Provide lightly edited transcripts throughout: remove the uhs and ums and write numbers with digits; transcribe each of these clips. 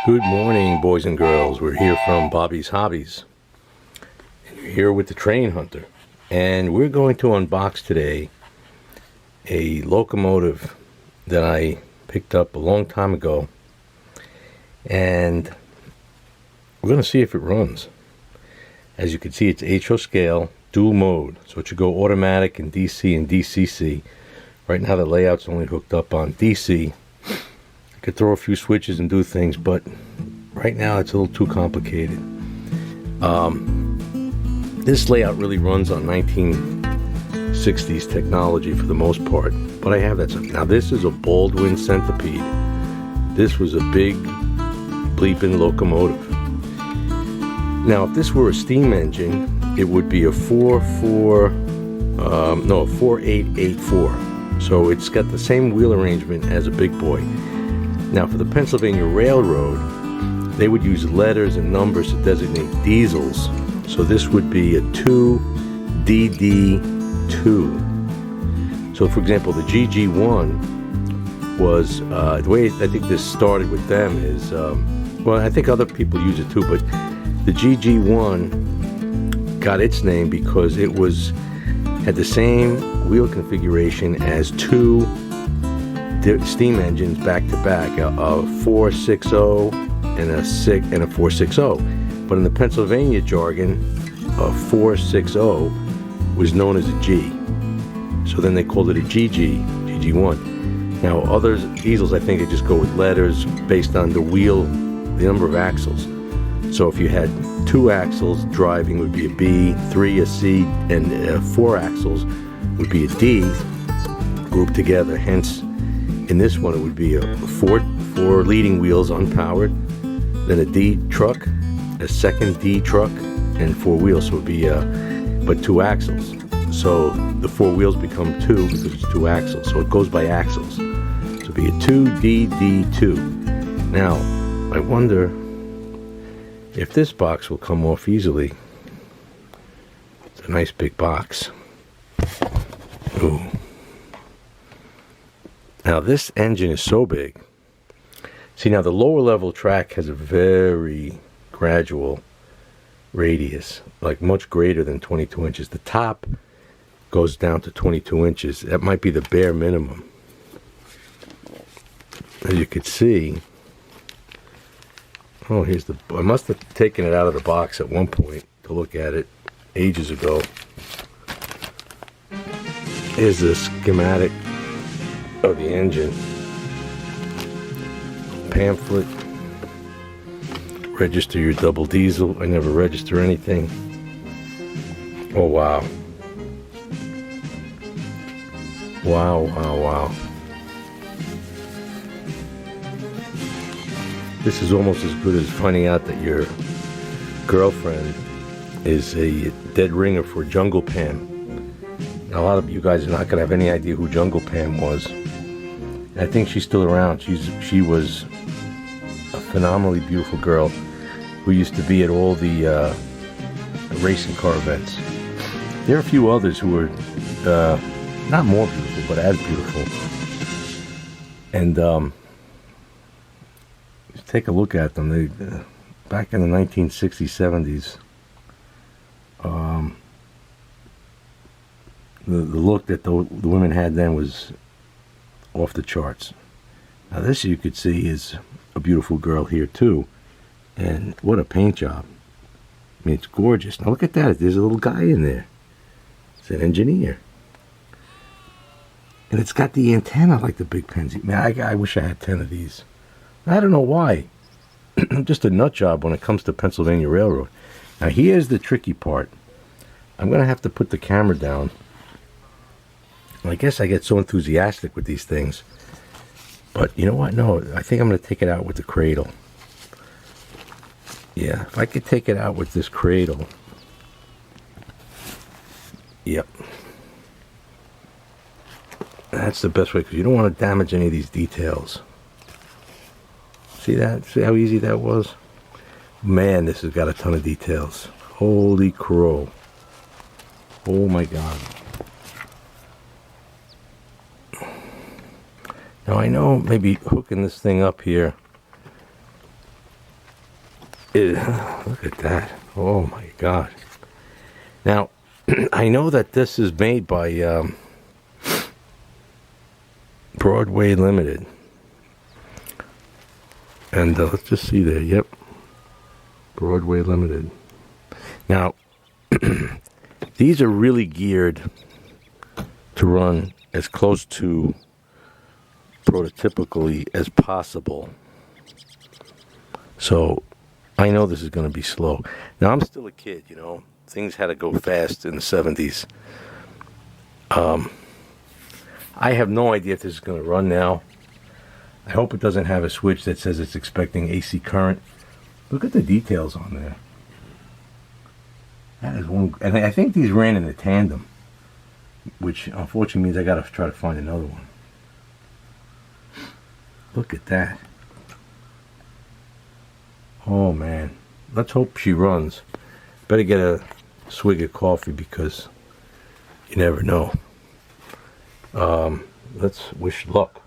Good morning, boys and girls. We're here from Bobby's Hobbies. And you're here with the Train Hunter. And we're going to unbox today a locomotive that I picked up a long time ago. And we're going to see if it runs. As you can see, it's HO scale, dual mode. So it should go automatic in DC and DCC. Right now the layout's only hooked up on DC. I could throw a few switches and do things, but right now it's a little too complicated. This layout really runs on 1960s technology for the most part, but I have that stuff. Now this is a Baldwin Centipede. This was a big bleeping locomotive. Now if this were a steam engine, it would be a 4884. So it's got the same wheel arrangement as a big boy. Now for the Pennsylvania Railroad, they would use letters and numbers to designate diesels. So this would be a 2DD2. So for example, the GG1 was, the way I think this started with them is, well, I think other people use it too, but the GG1 got its name because it had the same wheel configuration as two steam engines back to back, a 460 and a 460. But in the Pennsylvania jargon, a 460 was known as a G. So then they called it a GG1. Now others diesels, I think, they just go with letters based on the wheel, the number of axles. So if you had 2 axles, driving would be a B, 3 a C, and 4 axles would be a D, grouped together. Hence, in this one, it would be a four leading wheels unpowered, then a D truck, a second D truck, and 4 wheels. So it would be but 2 axles. So the 4 wheels become 2 because it's 2 axles. So it goes by axles. So it would be a 2DD2. Now, I wonder if this box will come off easily. It's a nice big box. Ooh. Now this engine is so big. See, now the lower level track has a very gradual radius, like much greater than 22 inches. The top goes down to 22 inches. That might be the bare minimum. As you can see, oh, here's I must have taken it out of the box at one point to look at it ages ago. Here's the schematic of the engine, pamphlet, register your double diesel. I never register anything. Oh wow. Wow. This is almost as good as finding out that your girlfriend is a dead ringer for Jungle Pam. Now, a lot of you guys are not going to have any idea who Jungle Pam was. I think she's still around. She was a phenomenally beautiful girl who used to be at all the racing car events. There are a few others who were not more beautiful, but as beautiful. And just take a look at them. They back in the 1960s, 70s. The look that the women had then was off the charts. Now this, you could see, is a beautiful girl here too, and what a paint job. I mean, it's gorgeous. Now look at that, there's a little guy in there. It's an engineer, and it's got the antenna like the big Penzi. Man, I wish I had 10 of these. I don't know why. I'm just a nut job when it comes to Pennsylvania Railroad. Now here's the tricky part. I'm gonna have to put the camera down. I guess I get so enthusiastic with these things. But you know what? No, I think I'm going to take it out with the cradle. Yeah, if I could take it out with this cradle. Yep. That's the best way, because you don't want to damage any of these details. See that? See how easy that was? Man, this has got a ton of details. Holy crow. Oh my God. Now I know maybe hooking this thing up here Look at that. Oh my God. Now, I know that this is made by Broadway Limited. And let's just see there. Yep. Broadway Limited. Now, these are really geared to run as close to prototypically as possible. So, I know this is going to be slow. Now, I'm still a kid, you know. Things had to go fast in the 70s. I have no idea if this is going to run now. I hope it doesn't have a switch that says it's expecting AC current. Look at the details on there. That is one, and I think these ran in a tandem, which unfortunately means I got to try to find another one. Look at that. Oh man, let's hope she runs. Better get a swig of coffee because you never know. Let's wish luck.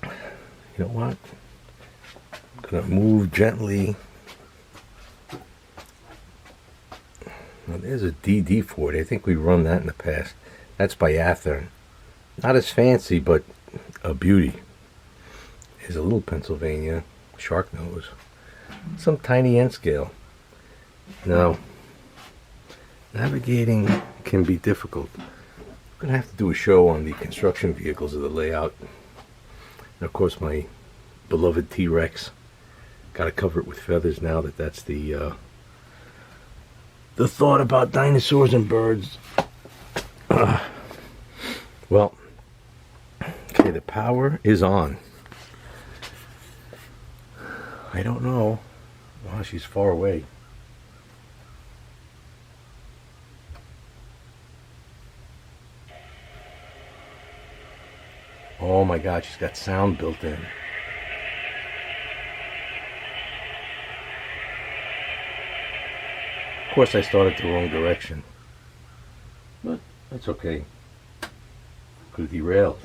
You know what? I'm gonna move gently. Now there's a DD40. I think we run that in the past. That's by Athearn. Not as fancy, but a beauty. Here's a little Pennsylvania shark nose. Some tiny N scale. Now, navigating can be difficult. I'm gonna have to do a show on the construction vehicles of the layout. And of course, my beloved T-Rex. Got to cover it with feathers now that that's the thought about dinosaurs and birds. Well, okay, the power is on. I don't know. Wow, she's far away. Oh my God, she's got sound built in. Of course, I started the wrong direction. But that's okay. Could have derailed.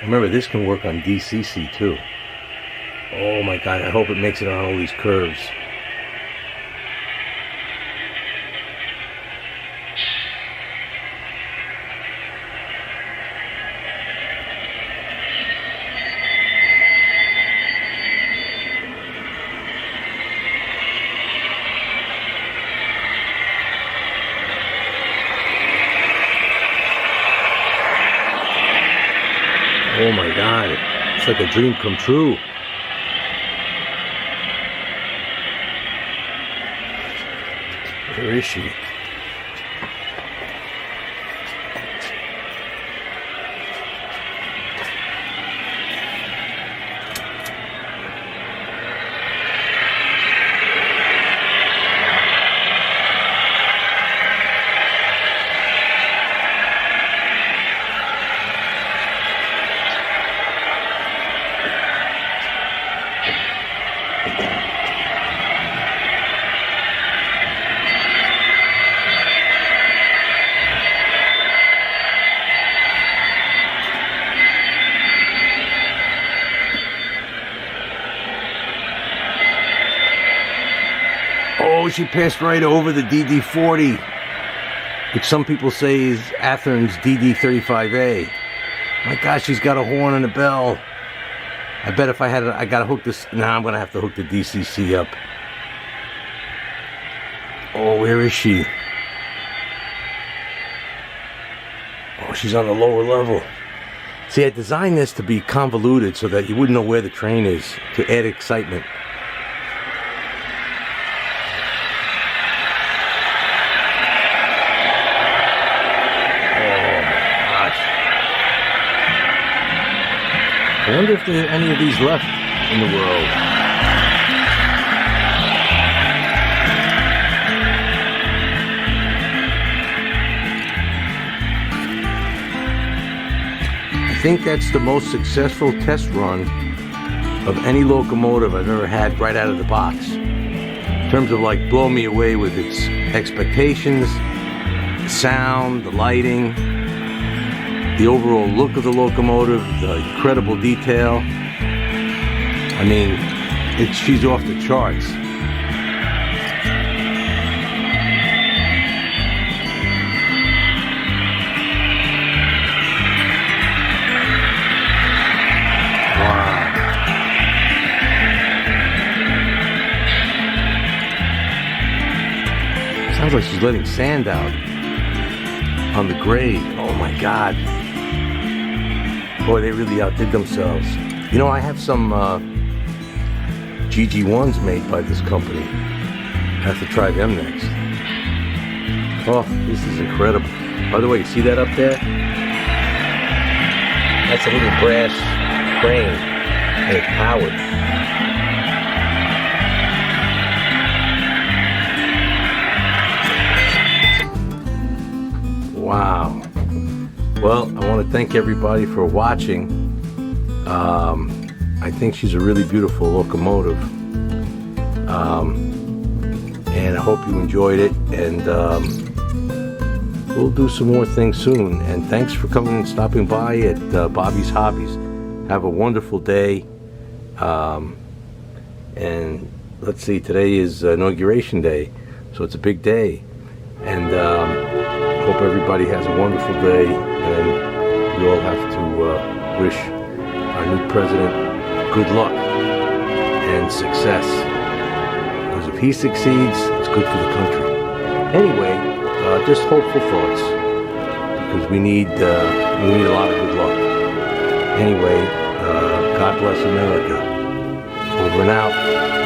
Remember, this can work on DCC too. Oh my God, I hope it makes it on all these curves. Oh my God, it's like a dream come true. Where is she? Oh, she passed right over the DD40, which some people say is Athearn's DD35A. My gosh, she's got a horn and a bell. I bet if I had I gotta hook this. Nah, I'm gonna have to hook the DCC up. Oh, where is she? Oh, she's on the lower level. See, I designed this to be convoluted so that you wouldn't know where the train is, to add excitement. I wonder if there are any of these left in the world. I think that's the most successful test run of any locomotive I've ever had right out of the box. In terms of like blow me away with its expectations, sound, the lighting, the overall look of the locomotive, the incredible detail. I mean, she's off the charts. Sounds like she's letting sand out on the grade. Oh my God. Boy, they really outdid themselves. You know, I have some GG1s made by this company. I have to try them next. Oh, this is incredible. By the way, you see that up there? That's a little brass crane, and it's powered. Wow. Well, I want to thank everybody for watching. I think she's a really beautiful locomotive. And I hope you enjoyed it. And we'll do some more things soon. And thanks for coming and stopping by at Bobby's Hobbies. Have a wonderful day. And let's see, today is Inauguration Day. So it's a big day. And hope everybody has a wonderful day, and we all have to wish our new president good luck and success, because if he succeeds, it's good for the country. Anyway, just hopeful thoughts, because we need a lot of good luck. Anyway, God bless America. Over and out.